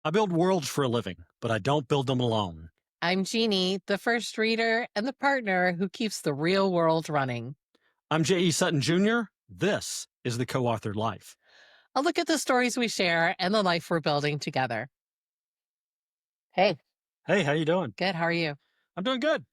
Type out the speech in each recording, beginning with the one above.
I build worlds for a living, but I don't build them alone. I'm Jeannie, the first reader and the partner who keeps the real world running. I'm J.E. Sutton Jr. This is the Co-Authored Life. A look at the stories we share and the life we're building together. Hey, Hey, how you doing? good. How are you? I'm doing good.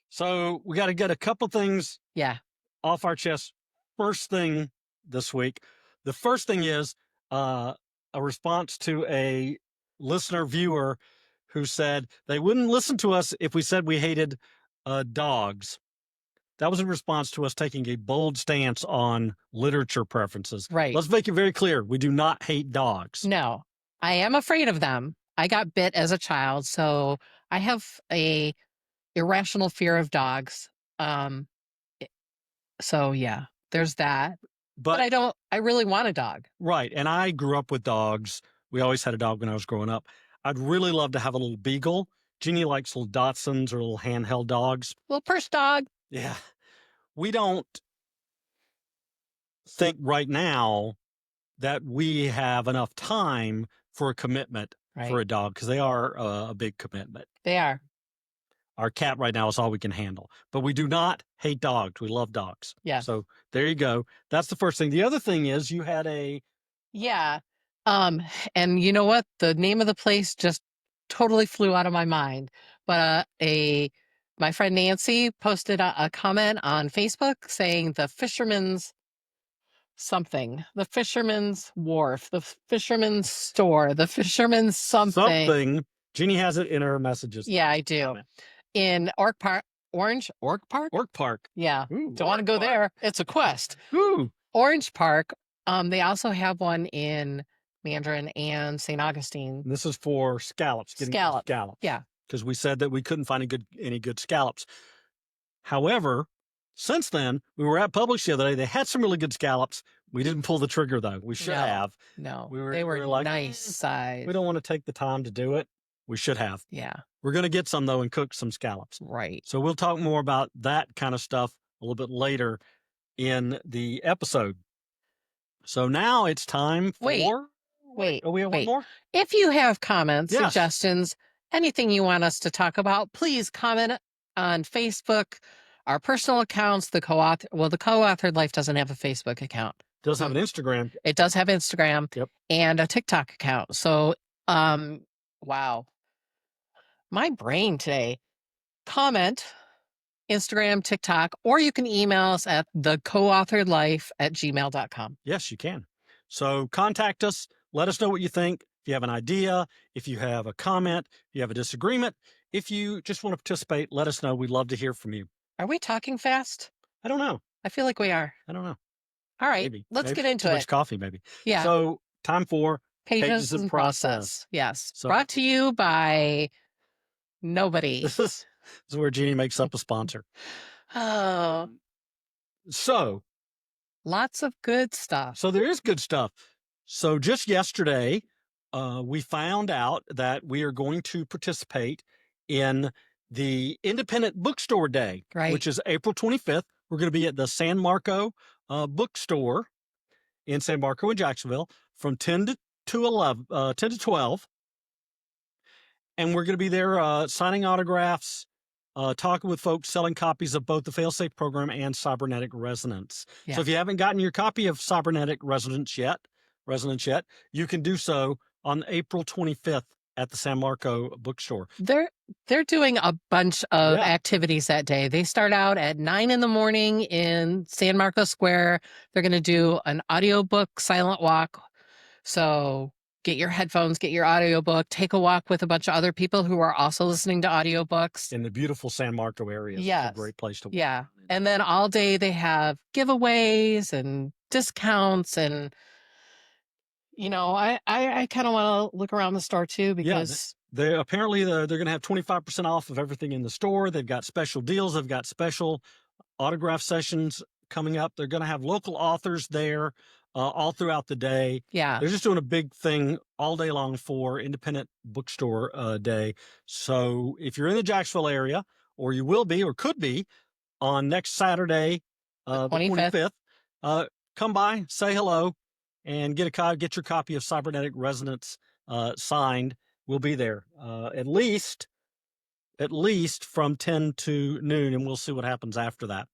So we got to get a couple things Yeah. off our chest. First thing this week. The first thing is a response to a listener viewer who said they wouldn't listen to us if we said we hated dogs. That was in response to us taking a bold stance on literature preferences. Right. Let's make it very clear. We do not hate dogs. No, I am afraid of them. I got bit as a child, so I have a irrational fear of dogs. Um, i- so yeah, there's that. But I really want a dog. Right. And I grew up with dogs. We always had a dog when I was growing up. I'd really love to have a little beagle. Jeannie likes little Dachshunds or little handheld dogs. Little purse dog. Yeah. We don't think right now that we have enough time for a commitment for Right. a dog because they are a big commitment. They are. Our cat right now is all we can handle, but we do not hate dogs. We love dogs. Yeah. So there you go. That's the first thing. The other thing is you had Yeah. And you know what? The name of the place just totally flew out of my mind. But my friend Nancy posted a comment on Facebook saying the fisherman's something, the fisherman's wharf, the fisherman's store, the fisherman's something. Jeannie has it in her messages. Yeah, I do. In Ork Park, Ork Park? Ork Park. Yeah. Ooh, Don't want to go there. It's a quest. Ooh. Orange Park. They also have one in Mandarin and St. Augustine. This is for scallops. Scallops. Yeah. Because we said that we couldn't find any good scallops. However, since then, we were at Publix the other day. They had some really good scallops. We didn't pull the trigger, though. We should have. No, They were like, nice size. We don't want to take the time to do it. We should have. Yeah. We're going to get some, though, and cook some scallops. Right. So we'll talk more about that kind of stuff a little bit later in the episode. So now it's time for... Wait. Oh, we have one more? If you have comments, suggestions, anything you want us to talk about, please comment on Facebook, our personal accounts, the Co-Authored Life doesn't have a Facebook account. Does have an Instagram. It does have Instagram. Yep. And a TikTok account. So, wow. My brain today. Comment, Instagram, TikTok, or you can email us at thecoauthoredlife@gmail.com. Yes, you can. So contact us. Let us know what you think. If you have an idea, if you have a comment, if you have a disagreement, if you just want to participate, let us know. We'd love to hear from you. Are we talking fast? I don't know. I feel like we are. I don't know. All right. Let's get into too it. Much coffee, maybe. Yeah. So time for Pages and Process. Yes. So, brought to you by nobody. This is where Jeannie makes up a sponsor. Oh. So. Lots of good stuff. So there is good stuff. So just yesterday, we found out that we are going to participate in the Independent Bookstore Day, which is April 25th. We're going to be at the San Marco Bookstore in San Marco in Jacksonville from 10 to 12. And we're going to be there signing autographs, talking with folks selling copies of both the Failsafe program and Cybernetic Resonance. Yeah. So if you haven't gotten your copy of Cybernetic Resonance yet, you can do so on April 25th at the San Marco Bookstore. They're doing a bunch of activities that day. They start out at 9 in the morning in San Marco Square. They're going to do an audiobook silent walk. So get your headphones, get your audiobook, take a walk with a bunch of other people who are also listening to audiobooks. In the beautiful San Marco area. Yes. It's a great place to walk. Yeah. And then all day they have giveaways and discounts and... You know, I kind of want to look around the store too because they're going to have 25% off of everything in the store. They've got special deals. They've got special autograph sessions coming up. They're going to have local authors there all throughout the day. Yeah. They're just doing a big thing all day long for Independent Bookstore Day. So if you're in the Jacksonville area, or you will be or could be on next Saturday, the 25th, come by, say hello. And get your copy of Cybernetic Resonance signed, we'll be there at least from 10 to noon, and we'll see what happens after that.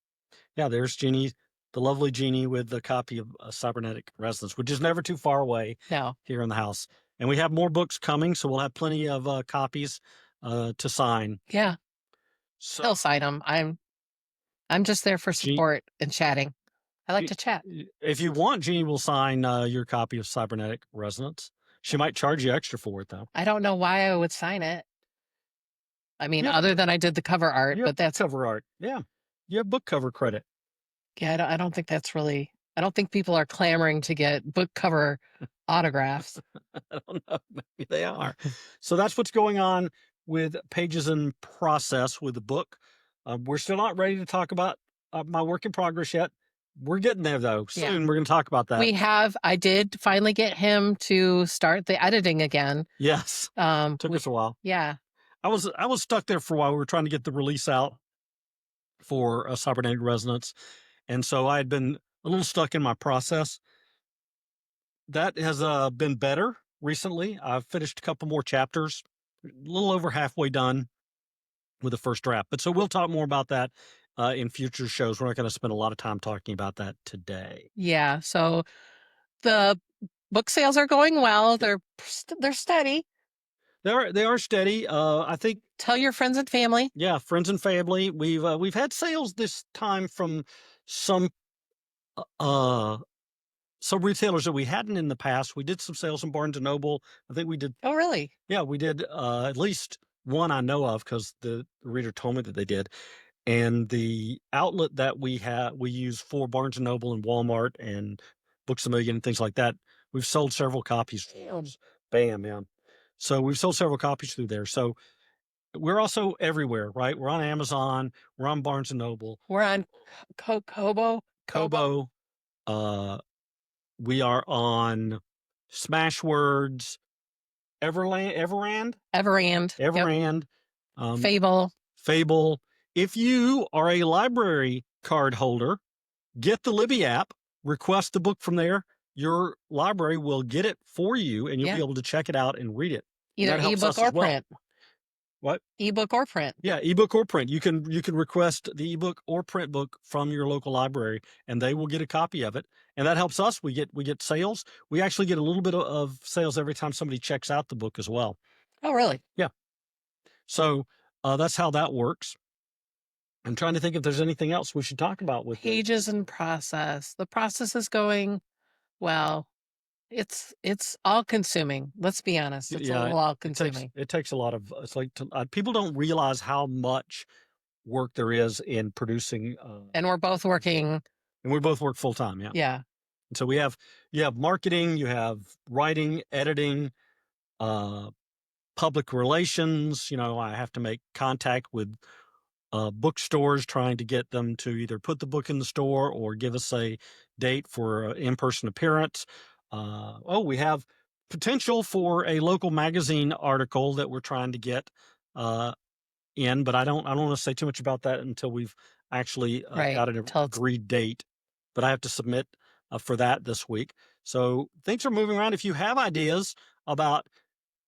Yeah, there's Jeannie, the lovely Jeannie with the copy of Cybernetic Resonance, which is never too far away No. here in the house. And we have more books coming, so we'll have plenty of copies to sign. Yeah. So, He'll sign them. I'm just there for support and chatting. I like to chat. if you want, Jeannie will sign your copy of Cybernetic Resonance. She might charge you extra for it, though. I don't know why I would sign it. I mean, Yeah, other than I did the cover art, you but have that's cover art. Yeah, you have book cover credit. yeah. I don't think that's really. I don't think people are clamoring to get book cover autographs. I don't know. Maybe they are. So that's what's going on with Pages in Process with the book. We're still not ready to talk about my work in progress yet. We're getting there, though. Yeah. Soon we're going to talk about that. I did finally get him to start the editing again. Yes. Took us a while. Yeah. I was stuck there for a while. We were trying to get the release out for Cybernetic Resonance. And so I had been a little stuck in my process. That has been better recently. I've finished a couple more chapters, a little over halfway done with the first draft. But so we'll talk more about that in future shows. We're not going to spend a lot of time talking about that today. Yeah. So the book sales are going well. They're steady. They are steady. I think. Tell your friends and family. Yeah, friends and family. We've had sales this time from some retailers that we hadn't in the past. We did some sales in Barnes and Noble. I think we did. Oh, really? Yeah, we did at least one I know of because the reader told me that they did. And the outlet that we use for Barnes and Noble and Walmart and Books a Million and things like that, we've sold several copies. Bam, yeah. So we've sold several copies through there. So we're also everywhere, right? We're on Amazon. We're on Barnes and Noble. We're on Kobo. Kobo. We are on Smashwords, Everand, Yep. Fable. Fable. If you are a library card holder, get the Libby app, request the book from there. Your library will get it for you, and you'll be able to check it out and read it. Either ebook or print. What? Ebook or print. Yeah, ebook or print. You can request the ebook or print book from your local library, and they will get a copy of it. And that helps us. We get sales. We actually get a little bit of sales every time somebody checks out the book as well. Oh, really? Yeah. So that's how that works. I'm trying to think if there's anything else we should talk about with Pages in Process. The process is going well. It's all consuming. Let's be honest. It's a little all consuming. It takes a lot of. It's like people don't realize how much work there is in producing. And we're both working. And we both work full time. Yeah. Yeah. So you have marketing, you have writing, editing, public relations. I have to make contact with bookstores, trying to get them to either put the book in the store or give us a date for an in-person appearance. We have potential for a local magazine article that we're trying to get in, but I don't want to say too much about that until we've actually got an agreed date. But I have to submit for that this week. So things are moving around. If you have ideas about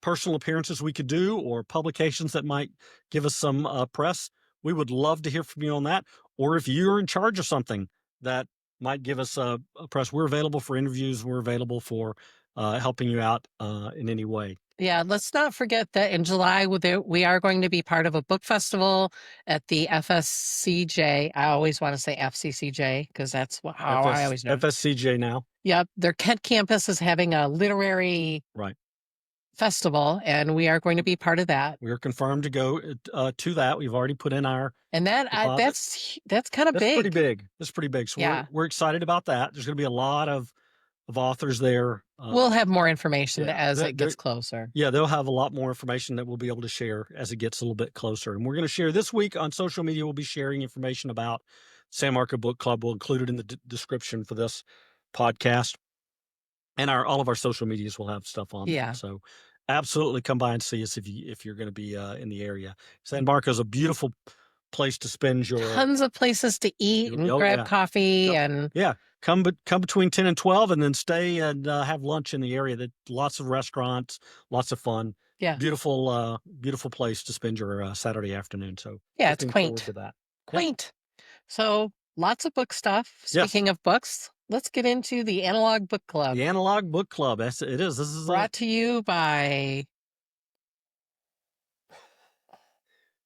personal appearances we could do or publications that might give us some press, we would love to hear from you on that. Or if you're in charge of something that might give us a press, we're available for interviews. We're available for helping you out in any way. Yeah, let's not forget that in July, we are going to be part of a book festival at the FSCJ. I always want to say FCCJ because that's how I always know. FSCJ now. Yep. Their Kent campus is having a literary festival, and we are going to be part of that. We're confirmed to go to that. We've already put in our and that's kind of big. Pretty big. That's pretty big. So we're excited about that. There's going to be a lot of authors there. We'll have more information as it gets closer. Yeah, they'll have a lot more information that we'll be able to share as it gets a little bit closer. And we're going to share this week on social media. We'll be sharing information about San Marco Book Club. We'll include it in the description for this podcast. And all of our social medias will have stuff on there. So absolutely come by and see us if you're going to be in the area. San Marco is a beautiful place to spend your tons of places to eat and oh grab yeah. coffee and Yeah, come between 10 and 12 and then stay and, have lunch in the area. That lots of restaurants, lots of fun. yeah. Beautiful place to spend your, Saturday afternoon, so Yeah, it's looking forward quaint. to that. Yep. Quaint. So lots of book stuff. Yes, Speaking of books, let's get into the Analog Book Club, the Analog Book Club, that's it is. This is a brought to you by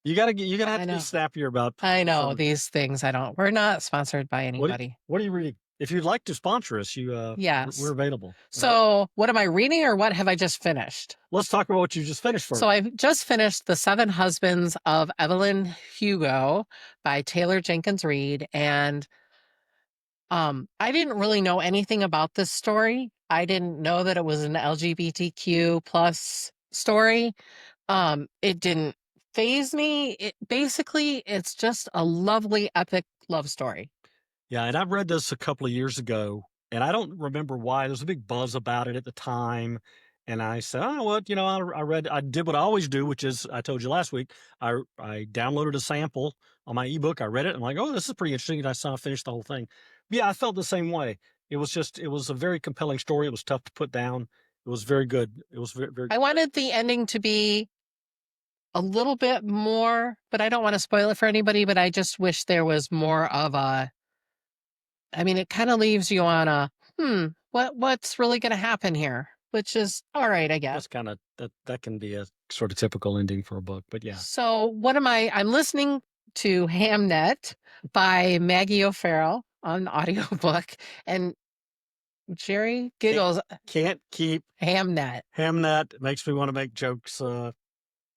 you gotta have I to be know. snappier about I know some these things I don't we're not sponsored by what anybody. what are you reading? If you'd like to sponsor us, we're Yes. available. So what am I reading or what have I just finished? Let's talk about what you just finished So first. I've just finished The Seven Husbands of Evelyn Hugo by Taylor Jenkins Reid. And I didn't really know anything about this story. I didn't know that it was an LGBTQ plus story. It didn't phase me. It's just a lovely epic love story. Yeah, and I've read this a couple of years ago, and I don't remember why. There was a big buzz about it at the time, and I said, "Oh, what? I did what I always do, which is I told you last week. I downloaded a sample on my ebook. I read it. I'm like, oh, this is pretty interesting. And I saw finished the whole thing. Yeah, I felt the same way. It was a very compelling story. It was tough to put down. It was very good. It was very I wanted the ending to be a little bit more, but I don't want to spoil it for anybody, but I just wish there was more of a I mean, it kind of leaves you on a what's really going to happen here, which is all right, I guess. that's kind of that can be a sort of typical ending for a book, but yeah, So, I'm listening to Hamnet by Maggie O'Farrell on audiobook and Jerry can't giggles can't keep Hamnet. Hamnet makes me want to make jokes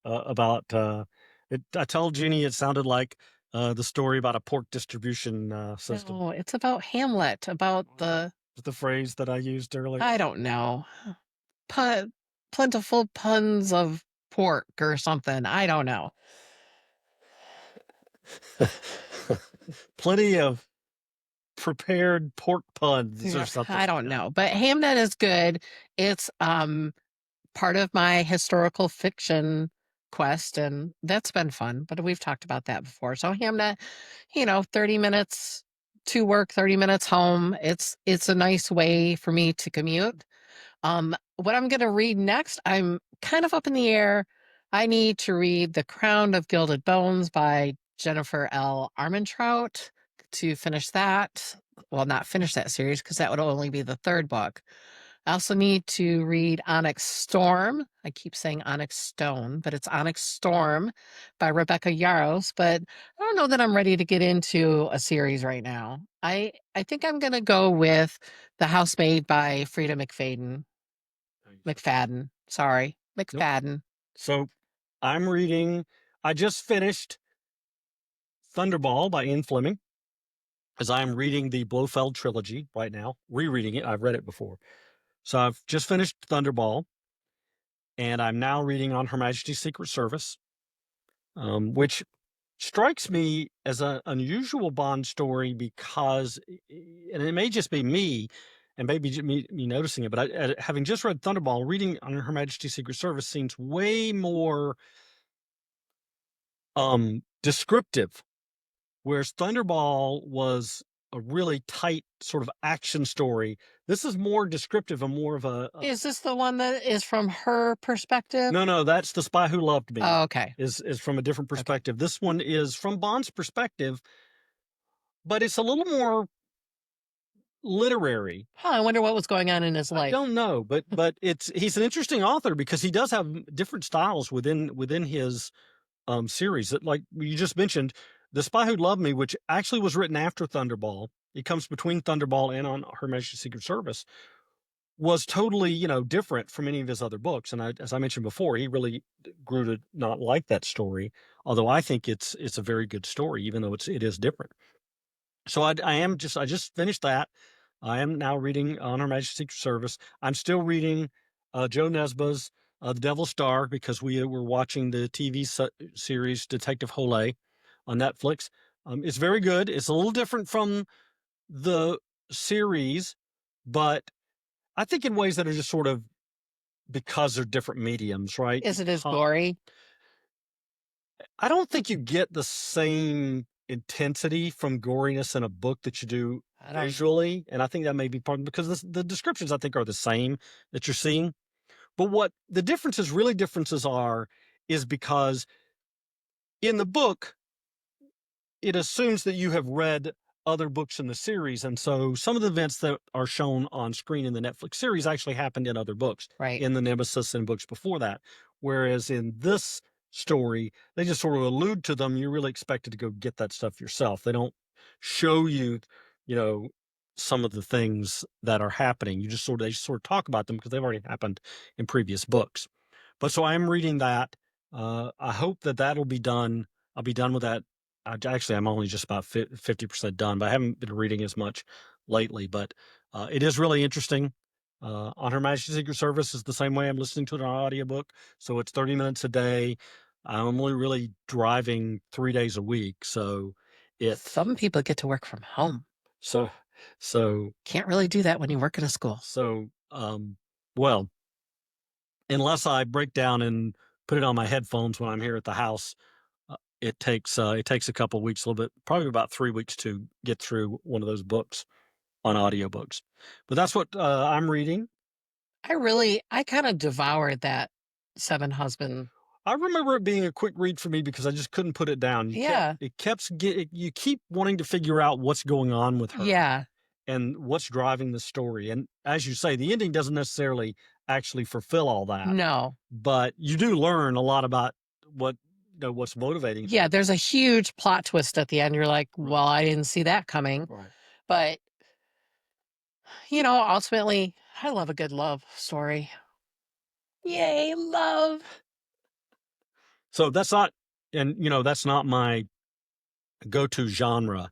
about it. I told Jeannie it sounded like the story about a pork distribution system. No, it's about Hamlet, about The phrase that I used earlier. I don't know, pun, plentiful puns of pork or something. I don't know. Plenty of prepared pork puns or Yeah, something. I don't Yeah. know, but Hamnet is good. It's part of my historical fiction quest, and that's been fun. But we've talked about that before. So Hamnet, 30 minutes to work, 30 minutes home. It's a nice way for me to commute. What I'm gonna read next, I'm kind of up in the air. I need to read The Crown of Gilded Bones by Jennifer L. Armentrout to finish that. Well, not finish that series because that would only be the third book. I also need to read Onyx Storm. I keep saying Onyx Stone, but it's Onyx Storm by Rebecca Yarros. But I don't know that I'm ready to get into a series right now. I think I'm gonna go with The Housemaid by Frida McFadden. McFadden. Sorry, Nope. McFadden. So I'm reading. I just finished Thunderball by Ian Fleming, as I am reading the Blofeld trilogy right now, rereading it. I've read it before. So I've just finished Thunderball, and I'm now reading On Her Majesty's Secret Service, which strikes me as an unusual Bond story because, and it may just be me, and maybe me noticing it, but having just read Thunderball, reading on Her Majesty's Secret Service seems way more descriptive, whereas Thunderball was a really tight sort of action story. This is more descriptive and more of Is this the one that is from her perspective? no, that's The Spy Who Loved Me. Oh, okay. Is from a different Okay. perspective. This one is from Bond's perspective, but it's a little more literary. Huh, I wonder what was going on in his I life. don't know, but he's an interesting author because he does have different styles within his series. That, like you just mentioned, The Spy Who Loved Me, which actually was written after Thunderball. It comes between Thunderball and On Her Majesty's Secret Service. Was totally, different from any of his other books. And as I mentioned before, he really grew to not like that story. Although I think it's a very good story, even though it is different. So I just finished that. I am now reading On Her Majesty's Secret Service. I'm still reading Joe Nesbø's The Devil's Star because we were watching the TV series Detective Holay on Netflix. It's very good. It's a little different from the series, but I think in ways that are just sort of because they're different mediums, right? Is it as gory? I don't think you get the same intensity from goriness in a book that you do I don't. visually, and I think that may be part because the descriptions I think are the same that you're seeing. But what the differences are, is because in the book, it assumes that you have read other books in the series. And so some of the events that are shown on screen in the Netflix series actually happened in other books, Right. in the Nemesis and books before that. Whereas in this story, they just sort of allude to them. You're really expected to go get that stuff yourself. They don't show you, you know, some of the things that are happening. They just sort of talk about them because they've already happened in previous books. But so I am reading that. I hope that that'll be done. I'll be done with that. Actually, I'm only just about 50% done, but I haven't been reading as much lately. But it is really interesting. On Her Majesty's Secret Service is the same way. I'm listening to it on audiobook. So it's 30 minutes a day. I'm only really driving 3 days a week. Some people get to work from home. So, so, Can't really do that when you work in a school. so, well, unless I break down and put it on my headphones when I'm here at the house, it takes a couple weeks, a little bit, probably about 3 weeks to get through one of those books on audiobooks. But that's what I'm reading. I kind of devoured that Seven Husband. I remember it being a quick read for me because I just couldn't put it down. Yeah. You keep wanting to figure out what's going on with her Yeah. and what's driving the story. And as you say, the ending doesn't necessarily actually fulfill all that, No. but you do learn a lot about what's motivating Yeah. her. There's a huge plot twist at the end. You're like, Right. well, I didn't see that coming. Right. But, ultimately, I love a good love story. Yay, love. So that's not my go-to genre,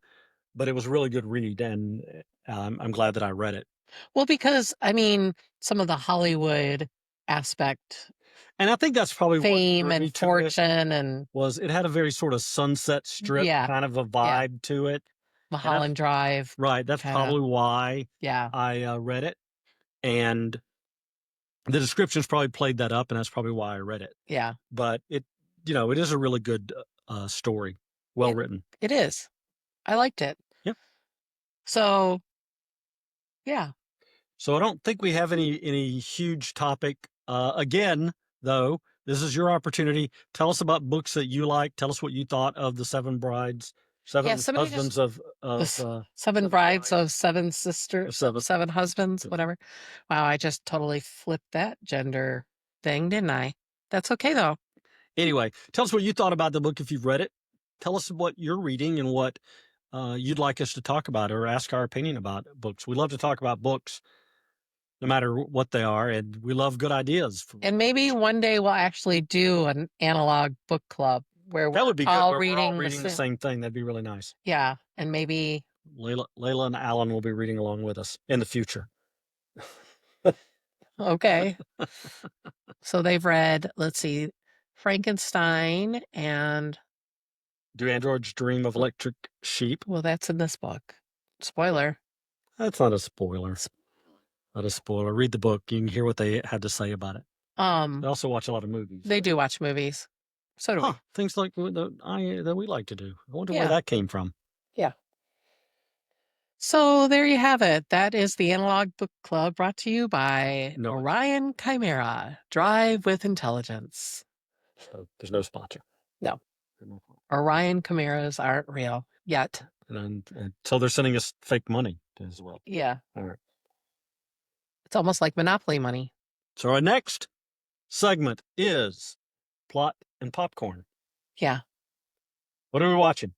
but it was a really good read, and I'm glad that I read it. Well, because, some of the Hollywood aspect, And I think that's probably what fame drew me and to it. fortune, and Was it had a very sort of Sunset Strip yeah, kind of a yeah, vibe to it, and that's Mulholland Drive right. That's kind of, probably why yeah, I read it, and the descriptions probably played that up, and that's probably why I read it. yeah. But it is a really good story, well It written. it is. I liked it. Yep. So, yeah. So I don't think we have any huge topic. Again, though, this is your opportunity. Tell us about books that you like. Tell us what you thought of the Yeah, seven somebody just husbands of the seven brides of seven sisters, seven. seven husbands, whatever. Wow, I just totally flipped that gender thing, didn't I? That's okay though. Anyway, tell us what you thought about the book if you've read it. Tell us what you're reading and what you'd like us to talk about or ask our opinion about books. We love to talk about books, no matter what they are, and we love good ideas. And maybe one day we'll actually do an analog book club where That we're would be good. all Where we're all reading reading the same thing. That'd be really nice. yeah, and maybe Layla and Alan will be reading along with us in the future. okay. So they've read, let's see, Frankenstein and Do androids dream of electric sheep? well, that's in this book. Spoiler. That's not a spoiler. Not a spoiler. Read the book. You can hear what they had to say about it. They also watch a lot of movies. They do watch movies. So do we. Things like that we like to do. I wonder where Yeah. that came from. Yeah. So there you have it. That is the Analog Book Club brought to you by No. Orion Chimera. Drive with intelligence. So there's no sponsor. No. Orion Chimeras aren't real yet. And so they're sending us fake money as well. Yeah. All right. It's almost like Monopoly money. So our next segment is plot and popcorn. Yeah. What are we watching?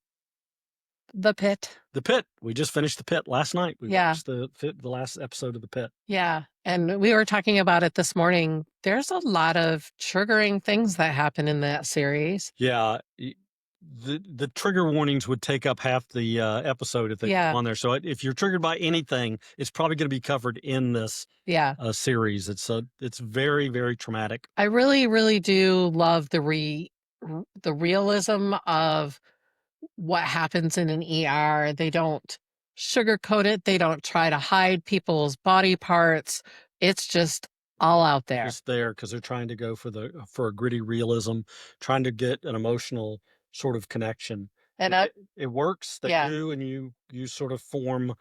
The Pitt. The Pitt. We just finished The Pitt last night. We Yeah. watched the last episode of The Pitt. Yeah. And we were talking about it this morning. There's a lot of triggering things that happen in that series. Yeah. The trigger warnings would take up half the episode if they come on there. So if you're triggered by anything, it's probably going to be covered in this series. It's very, very traumatic. I really, really do love the realism of what happens in an ER. They don't sugarcoat it. They don't try to hide people's body parts. It's just all out there. just there because they're trying to go for a gritty realism, trying to get an emotional sort of connection. And It works. They yeah, do, and you sort of form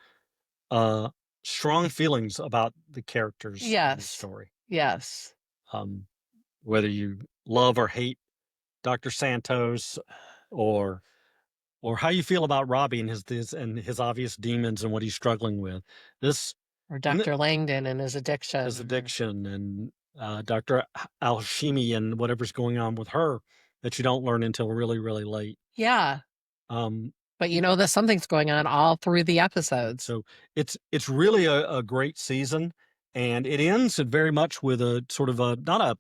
uh strong feelings about the characters in the yes, story. yes, Um, whether you love or hate Dr. Santos, or how you feel about Robbie and his obvious demons and what he's struggling with. This or and Dr. Langdon and his his addiction. addiction, and Dr. Alchemy and whatever's going on with her that you don't learn until really, really late. Yeah, Um, but you know that something's going on all through the episodes. so it's really a great season, and it ends it very much with a sort of a not a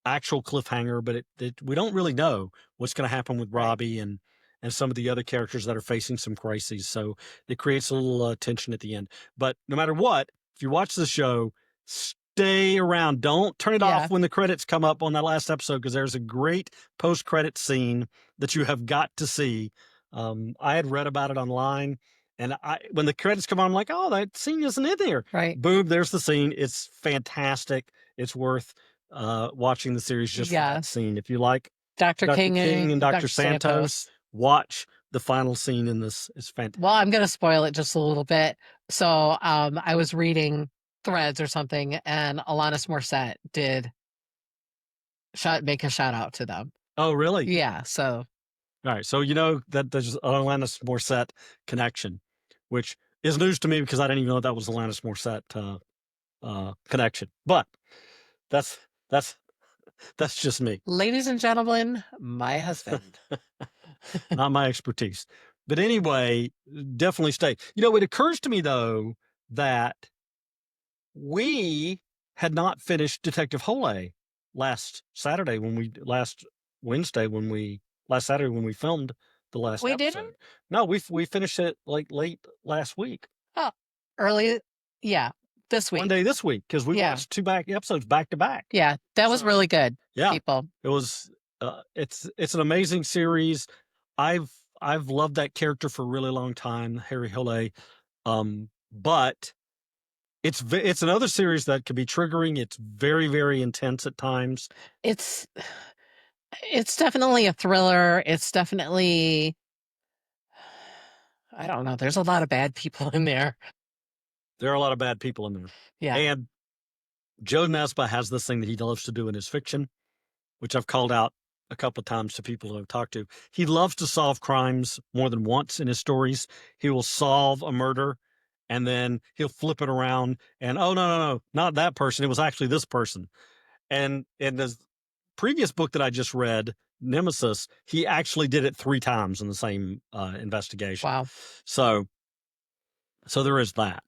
actual cliffhanger, but we don't really know what's going to happen with Right. Robbie and some of the other characters that are facing some crises. So it creates a little tension at the end. But no matter what, if you watch the show, stay around. Don't turn it Yeah, off when the credits come up on that last episode, because there's a great post-credit scene that you have got to see. I had read about it online, and when the credits come on, I'm like, oh, that scene isn't in there. right. Boom, there's the scene. It's fantastic. It's worth watching the series just for that Yes. scene. If you like Dr. Dr. King King and and Dr. Dr. Santos, Santos. watch the final scene in this. It's fantastic. Well, I'm going to spoil it just a little bit. So, I was reading threads or something, and Alanis Morissette did make a shout out to them. Oh, really? Yeah. So, All right. So you know that there's an Alanis Morissette connection, which is news to me because I didn't even know that was Alanis Morissette connection. But that's that's just me. ladies and gentlemen, my husband. Not my expertise. But anyway, definitely stay. You know, it occurs to me though that we had not finished Detective Hole last Wednesday last Saturday when we filmed the last We episode. didn't? No, we finished it like late last week. Oh, early. Yeah. This One week. day this week, because we Yeah. watched two episodes back to back. Yeah. That was So, really good. yeah, People. it was it's an amazing series. I've loved that character for a really long time, Harry Hole. But it's another series that can be triggering. It's very, very intense at times. It's definitely a thriller. It's definitely, I don't know. There's a lot of bad people in there. There are a lot of bad people in there. Yeah. And Joe Nesba has this thing that he loves to do in his fiction, which I've called out a couple of times to people who I've talked to. He loves to solve crimes more than once in his stories. He will solve a murder and then he'll flip it around and, oh, no, not that person. It was actually this person. And in the previous book that I just read, Nemesis, he actually did it 3 times in the same investigation. Wow. So there is that.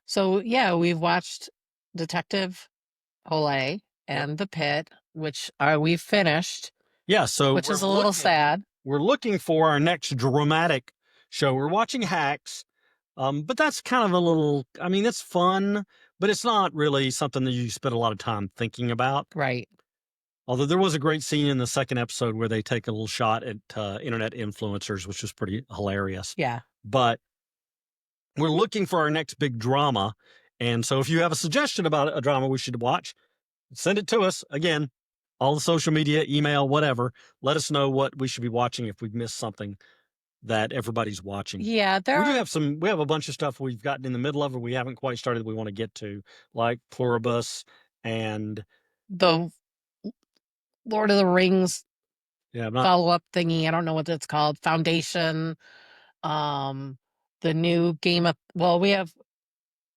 So, yeah, we've watched Detective Hole and The Pit, which we've finished. Yeah, so which is a little sad. We're looking for our next dramatic show. We're watching Hacks, but that's kind of a little. I mean, it's fun, but it's not really something that you spend a lot of time thinking about. Right. Although there was a great scene in the second episode where they take a little shot at internet influencers, which was pretty hilarious. Yeah. But we're looking for our next big drama, and so if you have a suggestion about a drama we should watch, send it to us. Again, all the social media, email, whatever. Let us know what we should be watching if we've missed something that everybody's watching. Yeah, We have a bunch of stuff we've gotten in the middle of or we haven't quite started that we want to get to, like Pluribus and the Lord of the Rings yeah, follow-up thingy. I don't know what it's called. Foundation. The new game of we have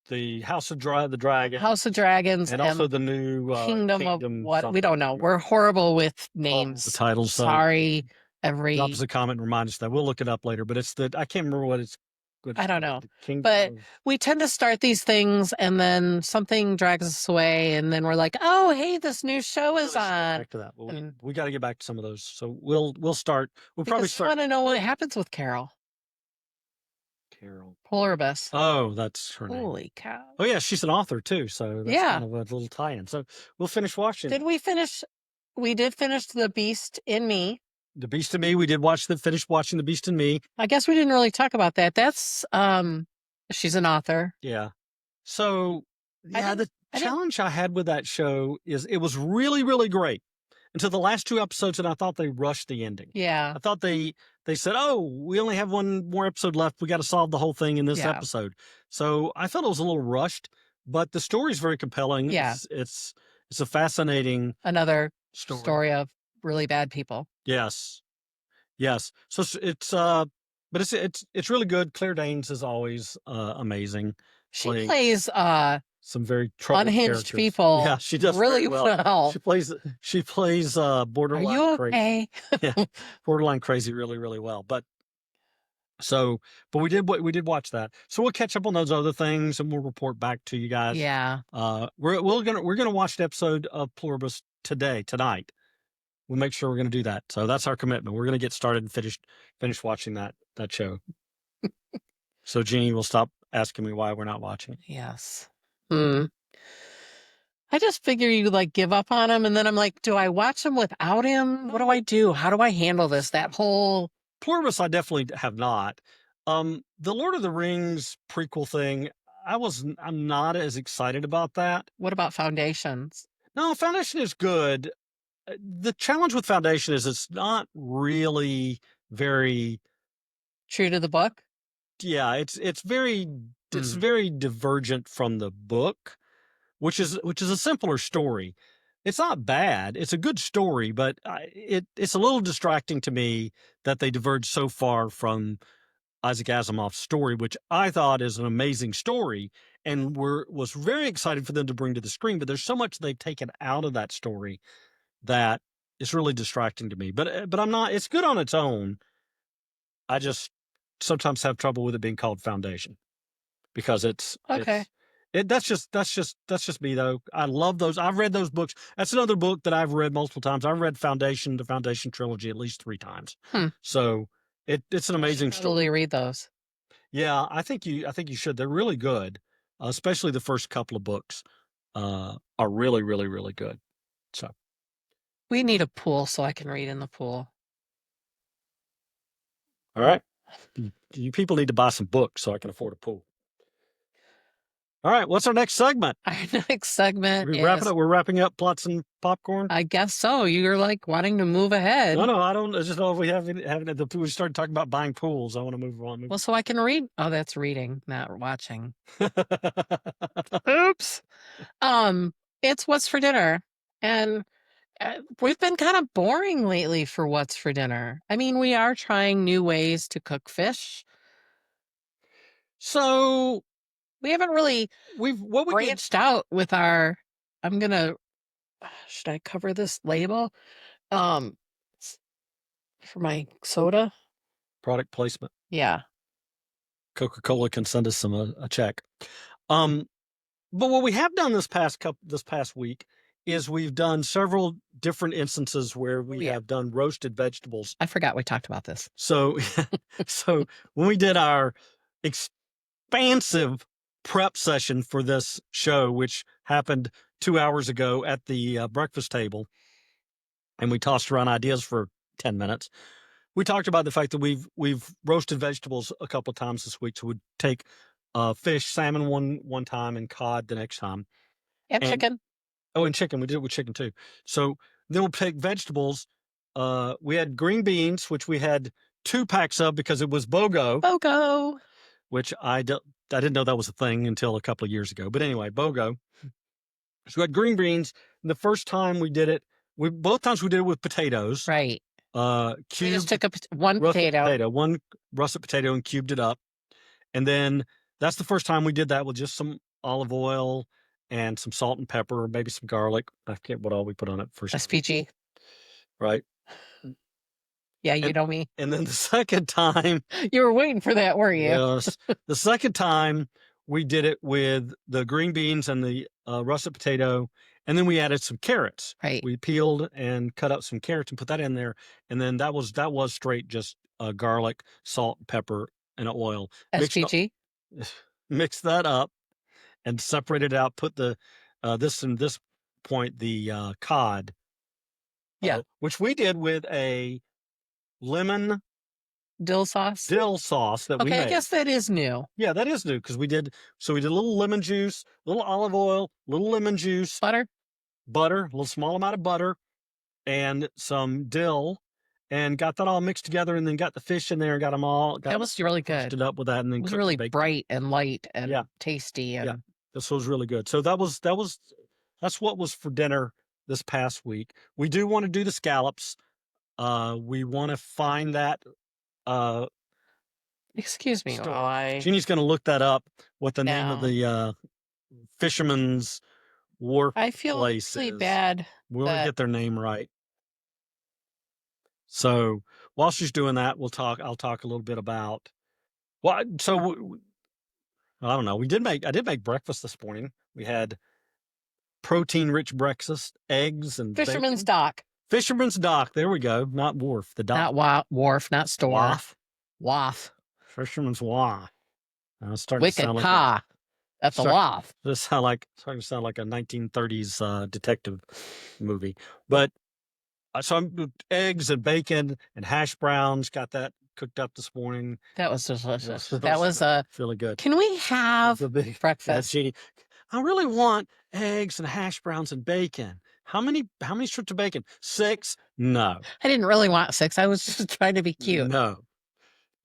the House of the Dragon, House of Dragons, and also the new Kingdom of what? something. We don't know. We're horrible with names. The titles. Sorry, drop us a comment and remind us that. We'll look it up later. But it's I can't remember what it's. I don't know. But we tend to start these things and then something drags us away and then we're like, oh, hey, this new show is on. Back to that. Well, we got to get back to some of those. So we'll start. We'll probably start. I want to know what happens with Carol. Pluribus. Oh, that's her name. Holy cow. Oh, yeah, she's an author too. So that's kind of a little tie-in. So we'll finish watching. Did we finish? We did finish The Beast in Me. The Beast in Me. We did finish watching The Beast in Me. I guess we didn't really talk about that. That's she's an author. Yeah. So Yeah, the I didn't. challenge I had with that show is it was really, really great until the last 2 episodes, and I thought they rushed the ending. Yeah. I thought they said, "Oh, we only have 1 more episode left. We gotta solve the whole thing in this Yeah. episode." So, I felt it was a little rushed, but the story's very compelling. Yeah. It's a fascinating Another story. story of really bad people. Yes. Yes. So but it's really good. Claire Danes is always, amazing, She playing plays some very troubled unhinged characters. Yeah, people she does very really well. well. She plays, Are borderline you crazy. okay? Yeah, borderline crazy really, really well. So but we did watch that. So we'll catch up on those other things, and we'll report back to you guys. Yeah. We're gonna watch the episode of Pluribus tonight. We'll make sure we're gonna do that. So that's our commitment. We're gonna get started and finish watching that show. So Jeannie will stop asking me why we're not watching it. Yes. Hmm. I just figure you like give up on him, and then I'm like, do I watch him without him? What do I do? How do I handle this? That whole Pluribus, I definitely have not. The Lord of the Rings prequel thing, I'm not as excited about that. what about Foundations? No, Foundation is good. The challenge with Foundation is it's not really very. True to the book? Yeah, it's Hmm. very divergent from the book, which is a simpler story. It's not bad. It's a good story, but it's a little distracting to me that they diverge so far from Isaac Asimov's story, which I thought is an amazing story, and was very excited for them to bring to the screen. But there's so much they've taken out of that story that it's really distracting to me. But I'm not. It's good on its own. I just sometimes have trouble with it being called Foundation because Okay. that's just me though. I love those. I've read those books. That's another book that I've read multiple times. I've read the Foundation trilogy at least 3 times. Hmm. So it's an I should amazing probably story. read those. Yeah, I think you should. They're really good, especially the first couple of books are really, really, really good. So, We need a pool so I can read in the pool. all right, you people need to buy some books so I can afford a pool. All right, what's our next segment? Our next segment We wrapping is, up. We're wrapping up plots and popcorn. I guess so. You're like wanting to move ahead. No, I don't. I just know if we haven't. We started talking about buying pools. I want to move on. Well, so I can read. Oh, that's reading, not watching. Oops. It's what's for dinner. And we've been kind of boring lately for what's for dinner. I mean, we are trying new ways to cook fish. So We haven't really what we did branched out with our, I'm gonna, should I cover this label? Um, s- for my soda? product placement. Yeah. Coca-Cola can send us a check. But what we have done this past week is we've done several different instances where we yeah. have done roasted vegetables. I forgot we talked about this. So so when we did our expansive prep session for this show, which happened 2 hours ago at the breakfast table, and we tossed around ideas for 10 minutes. We talked about the fact that we've roasted vegetables a couple of times this week. So we'd take fish, salmon one time, and cod the next time. And And chicken. oh, and chicken. We did it with chicken too. So then we'll take vegetables. We had green beans, which we had 2 packs of because it was BOGO, BOGO. which I didn't know that was a thing until a couple of years ago. But anyway, BOGO. So we had green beans. And the first time we did it, both times we did it with potatoes. Right. We just Cubed took one potato. one russet potato, and cubed it up. And then that's the first time we did that with just some olive oil and some salt and pepper, maybe some garlic. I forget what all we put on it first time. SPG. Right. Yeah, you know me. And then the second time, You were waiting for that, were you? yes, the second time we did it with the green beans and the russet potato, and then we added some carrots. Right. We peeled and cut up some carrots and put that in there, and then that was straight just garlic, salt, pepper, and oil. SPG. Mix that up and separate it out. Put the this point the cod, Yeah. which we did with a lemon Dill sauce. dill sauce that we Okay, I made. guess that is new. Yeah, that is new because we did a little lemon juice, a little olive oil, a little lemon juice, Butter. butter, a little small amount of butter, and some dill, and got that all mixed together, and then got the fish in there, and got them all That was really good. crusted up with that, and It then was cooked really and baked. bright and light and Yeah, tasty yeah, and this was really good. So that's what was for dinner this past week. We do want to do the scallops. We want to find that uh excuse me store. while I Jeannie's going to look that up. What the name of now the Fisherman's Wharf I feel place really is? bad We'll that get their name right. So while she's doing that, I'll talk a little bit about. Well, so I don't know. I did make breakfast this morning. We had protein-rich breakfast, eggs and Fisherman's bacon. Dock, Fisherman's Dock. There we go. Not wharf. The dock. not wharf, not store. Waff. Waff. Fisherman's Waff. It's starting to Wicked sound like pa at the start, Waff. starting to sound like a 1930s detective movie. But so eggs and bacon and hash browns. Got that cooked up this morning. That was delicious. That That was a really good. Can we have breakfast? Jeannie, I really want eggs and hash browns and bacon. How many strips of bacon? 6? No. I didn't really want 6. I was just trying to be cute. No.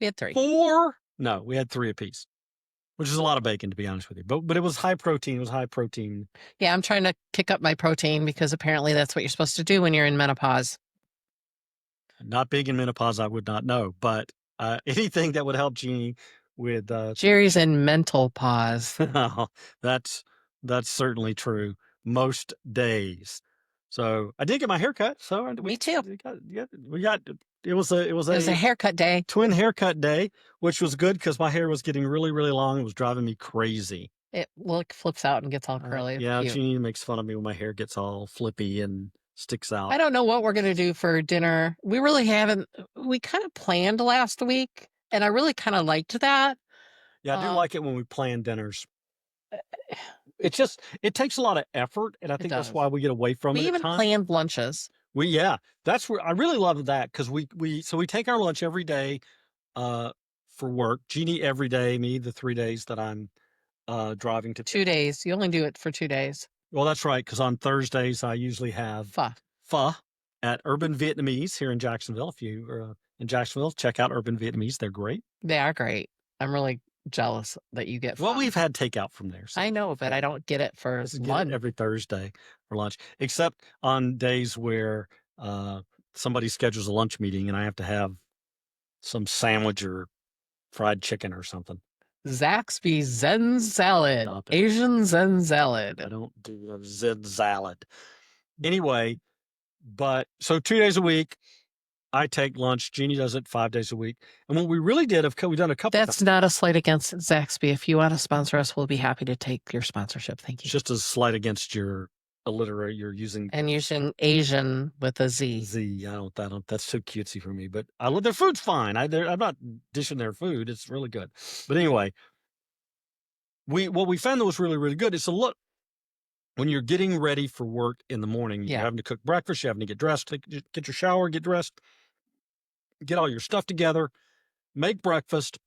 We had 3. 4? No, we had 3 apiece, which is a lot of bacon, to be honest with you. But it was high protein. It was high protein. Yeah, I'm trying to kick up my protein because apparently that's what you're supposed to do when you're in menopause. Not big in menopause, I would not know. But anything that would help Jeannie with Jerry's in mental pause. that's certainly true most days. So I did get my haircut. So Me too. We got it was a haircut day. Twin haircut day, which was good because my hair was getting really, really long. It was driving me crazy. It flips out and gets all curly. Yeah, cute. Jeannie makes fun of me when my hair gets all flippy and sticks out. I don't know what we're going to do for dinner. We really haven't. We kind of planned last week, and I really kind of liked that. Yeah, I do like it when we plan dinners. It takes a lot of effort, and I think that's why we get away from it. We even planned lunches. That's where I really love that because we take our lunch every day for work. Jeannie every day, me the 3 days that I'm driving to 2 days. You only do it for 2 days. Well, that's right, because on Thursdays I usually have pho at Urban Vietnamese here in Jacksonville. If you are in Jacksonville, check out Urban Vietnamese. They're great. They are great. I'm really jealous that you get pho. Well, we've had takeout from there. So I know, but I don't get it for lunch. Every Thursday for lunch, except on days where somebody schedules a lunch meeting and I have to have some sandwich or fried chicken or something. Zaxby Zen Salad. Asian Zen Salad. I don't do a Zen salad. Anyway, but so 2 days a week, I take lunch. Jeannie does it 5 days a week. And what we really did, we've done a couple. That's not a slight against Zaxby. If you want to sponsor us, we'll be happy to take your sponsorship. Thank you. It's just a slight against your alliterate. You're using Asian with a Z. Z. I don't. That's too cutesy for me. But their food's fine. I'm not dishing their food. It's really good. But anyway, what we found that was really, really good is to look when you're getting ready for work in the morning. You're having to cook breakfast. You're having to get dressed, get your shower, get dressed, get all your stuff together, make breakfast.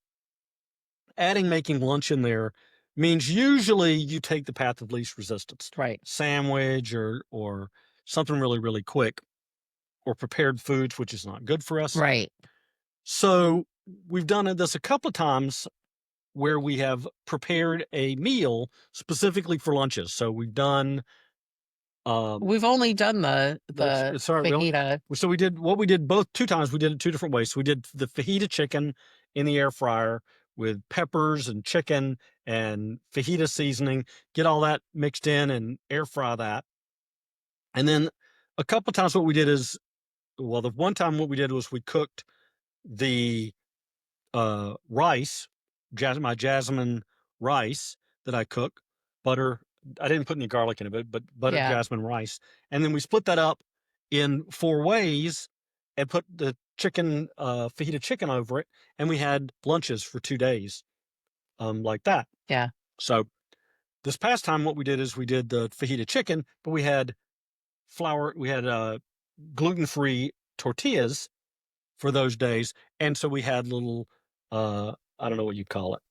Making lunch in there means usually you take the path of least resistance. Right. Sandwich or something really, really quick, or prepared foods, which is not good for us. Right. So we've done this a couple of times where we have prepared a meal specifically for lunches. So we've done. We've only done the fajita. So we did 2 times. We did it 2 different ways. So we did the fajita chicken in the air fryer with peppers and chicken and fajita seasoning. Get all that mixed in and air fry that. And then a couple of times what we did is, the one time what we did was we cooked the rice, my jasmine rice that I cook, butter. I didn't put any garlic in it, but butter jasmine rice. And then we split that up in 4 ways and put the chicken, fajita chicken over it. And we had lunches for 2 days like that. Yeah. So this past time, what we did is we did the fajita chicken, but we had gluten-free tortillas for those days. And so we had little, I don't know what you call it.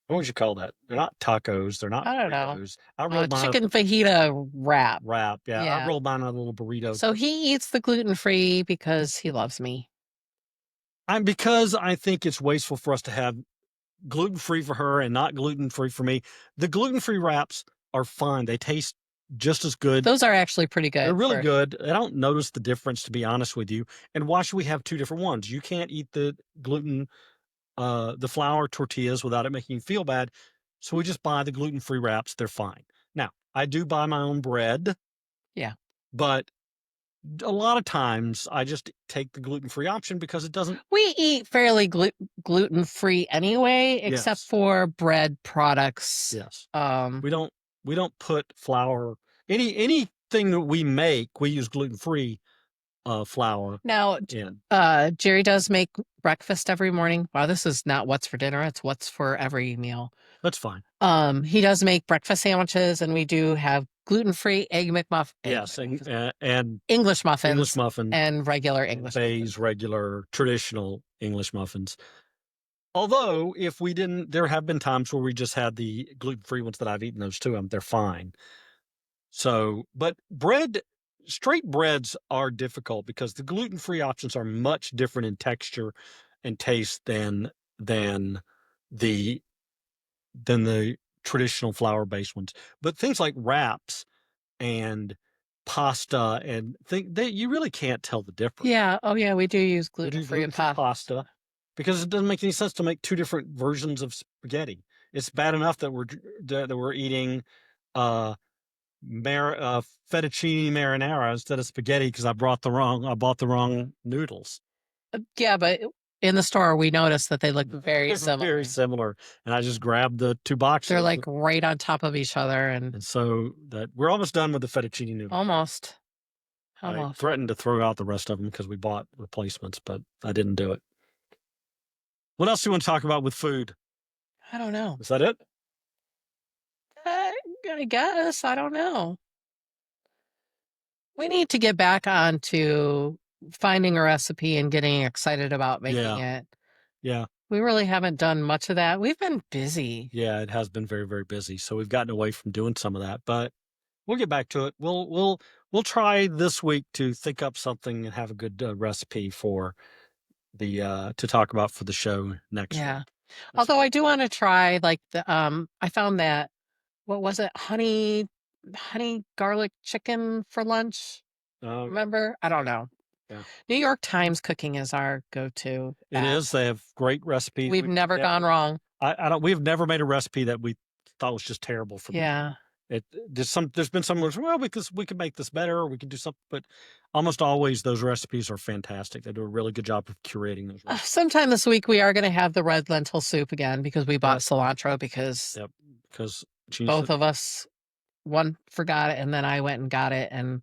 What would you call that? They're not tacos. They're not I don't know. burritos. I rolled mine up Chicken fajita wrap. wrap. Yeah, I Yeah. rolled mine on a little burrito. So he eats the gluten-free because he loves me. Because I think it's wasteful for us to have gluten-free for her and not gluten-free for me. The gluten-free wraps are fine. They taste just as good. Those are actually pretty good. They're really good. I don't notice the difference, to be honest with you. And why should we have two different ones? You can't eat the gluten, the flour tortillas without it making you feel bad. So we just buy the gluten-free wraps. They're fine. Now, I do buy my own bread. Yeah. But a lot of times I just take the gluten-free option because it doesn't. We eat fairly gluten-free anyway, except Yes. for bread products. Yes. We don't put flour, anything that we make, we use gluten-free flour Now, in. Jerry does make breakfast every morning. Wow, this is not what's for dinner, it's what's for every meal. That's fine. He does make breakfast sandwiches, and we do have gluten-free egg McMuffin. Yes, and English muffins muffins and regular English Bay's muffins. regular traditional English muffins. Although if we didn't, there have been times where we just had the gluten-free ones that I've eaten those too. They're fine. So, but straight breads are difficult because the gluten-free options are much different in texture and taste than the than the traditional flour-based ones. But things like wraps and pasta and that you really can't tell the difference. Yeah. Oh, yeah. We do use We do gluten-free gluten-free pasta because it doesn't make any sense to make two different versions of spaghetti. It's bad enough that we're eating uh fettuccine marinara instead of spaghetti because I bought the wrong noodles. Yeah, but in the store we noticed that they look very They're similar. very similar, and I just grabbed the two boxes. They're like right on top of each other, and so that we're almost done with the fettuccine noodles. almost. I threatened to throw out the rest of them because we bought replacements, but I didn't do it. What else do you want to talk about with food? I don't know. Is that it? I guess. I don't know. We need to get back on to finding a recipe and getting excited about making it. Yeah. We really haven't done much of that. We've been busy. Yeah, it has been very, very busy. So we've gotten away from doing some of that, but we'll get back to it. We'll try this week to think up something and have a good recipe for the to talk about for the show next Yeah. week. Although I do want to try like I found that, what was it? Honey garlic chicken for lunch. Remember? I don't know. Yeah. New York Times cooking is our go-to. It is. They have great recipes. We've never gone wrong. We've never made a recipe that we thought was just terrible for me. Yeah. There's been some where, well, we could make this better, or we could do something, but almost always those recipes are fantastic. They do a really good job of curating those recipes. Sometime this week we are going to have the red lentil soup again because we bought cilantro because both of us, one forgot it and then I went and got it, and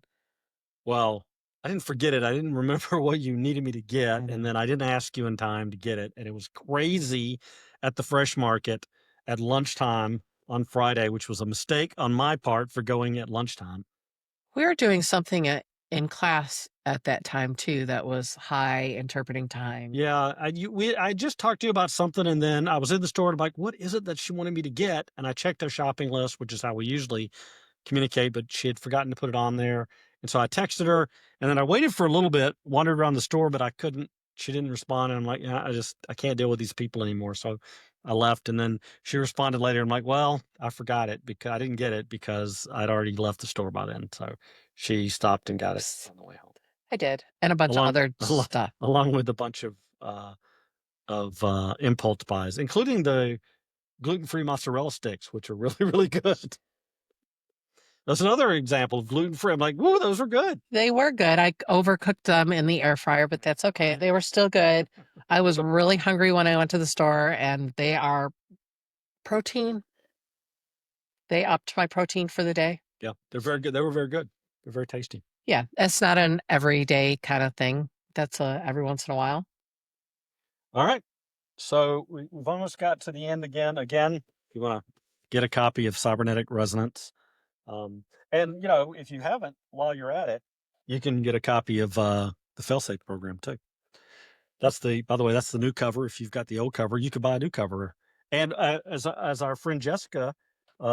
well, I didn't forget it. I didn't remember what you needed me to get, and then I didn't ask you in time to get it, and it was crazy at the fresh market at lunchtime on Friday, which was a mistake on my part for going at lunchtime. we were doing something in class at that time too that was high interpreting time. Yeah, I just talked to you about something, and then I was in the store and I'm like, what is it that she wanted me to get? And I checked their shopping list, which is how we usually communicate, but she had forgotten to put it on there. And so I texted her, and then I waited for a little bit, wandered around the store, but I couldn't. She didn't respond, and I'm like, yeah, I can't deal with these people anymore. So I left, and then she responded later. I'm like, well, I forgot it because I didn't get it because I'd already left the store by then. So she stopped and got it on the way home. I did, and a bunch of other stuff, along with a bunch of impulse buys, including the gluten-free mozzarella sticks, which are really, really good. That's another example of gluten-free. I'm like, whoa, those are good. They were good. I overcooked them in the air fryer, but that's okay. They were still good. I was really hungry when I went to the store, and they are protein. They upped my protein for the day. Yeah, they're very good. They were very good. They're very tasty. Yeah, it's not an everyday kind of thing. That's every once in a while. All right. So we've almost got to the end again. Again, if you want to get a copy of Cybernetic Resonance, and if you haven't, while you're at it, you can get a copy of the fail-safe program too. That's by the way, that's the new cover. If you've got the old cover, you could buy a new cover. And as our friend Jessica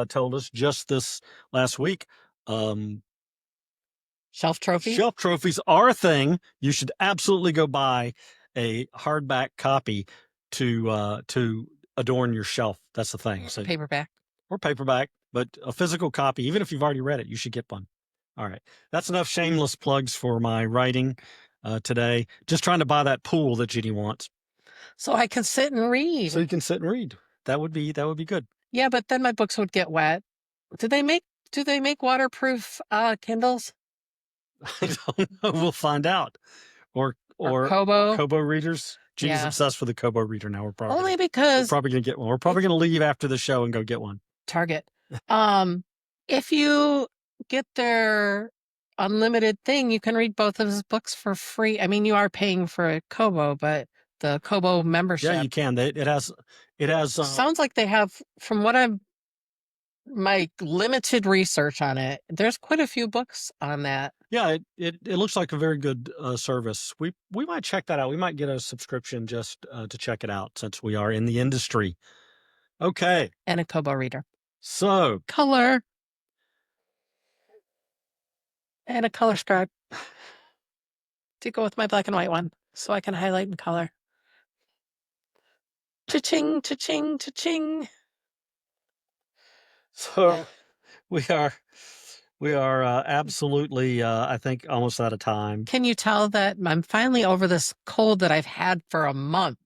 told us just this last week, Shelf trophies. Shelf trophies are a thing. You should absolutely go buy a hardback copy to adorn your shelf. That's the thing. So Paperback. Or paperback, but a physical copy. Even if you've already read it, you should get one. All right, that's enough shameless plugs for my writing today. Just trying to buy that pool that Jeannie wants, so I can sit and read. so you can sit and read. That would be good. Yeah, but then my books would get wet. Do they make waterproof Kindles? I don't know. We'll find out. Or Kobo. Kobo readers. Jeannie's obsessed with the Kobo reader now. We're probably only because we're probably gonna get one. We're probably gonna leave after the show and go get one. Target. If you get their unlimited thing, you can read both of his books for free. I mean, you are paying for a Kobo, but the Kobo membership. Yeah, you can. It has. Sounds like they have, from what my limited research on it, there's quite a few books on that. Yeah, it looks like a very good service. We might check that out. We might get a subscription just to check it out since we are in the industry. Okay. And a Kobo reader. So color. And a color scribe to go with my black and white one, so I can highlight in color. Cha-ching, cha-ching, cha-ching. So we are absolutely, I think, almost out of time. Can you tell that I'm finally over this cold that I've had for a month?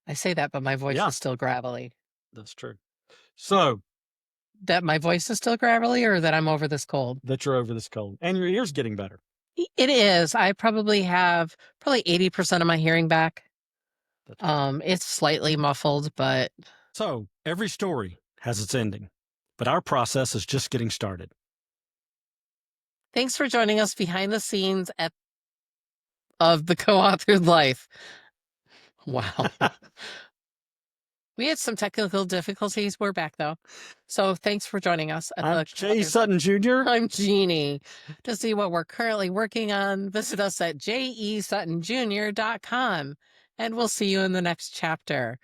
I say that, but my voice is still gravelly. That's true. So that my voice is still gravelly, or that I'm over this cold? That you're over this cold. And your ear's getting better. It is. I probably have 80% of my hearing back. It's slightly muffled, but... So every story has its ending, but our process is just getting started. Thanks for joining us behind the scenes of the co-authored life. Wow. We had some technical difficulties. We're back, though. So thanks for joining us. I'm Jay Sutton Jr. I'm Jeannie. To see what we're currently working on, visit us at jestunjr.com. And we'll see you in the next chapter.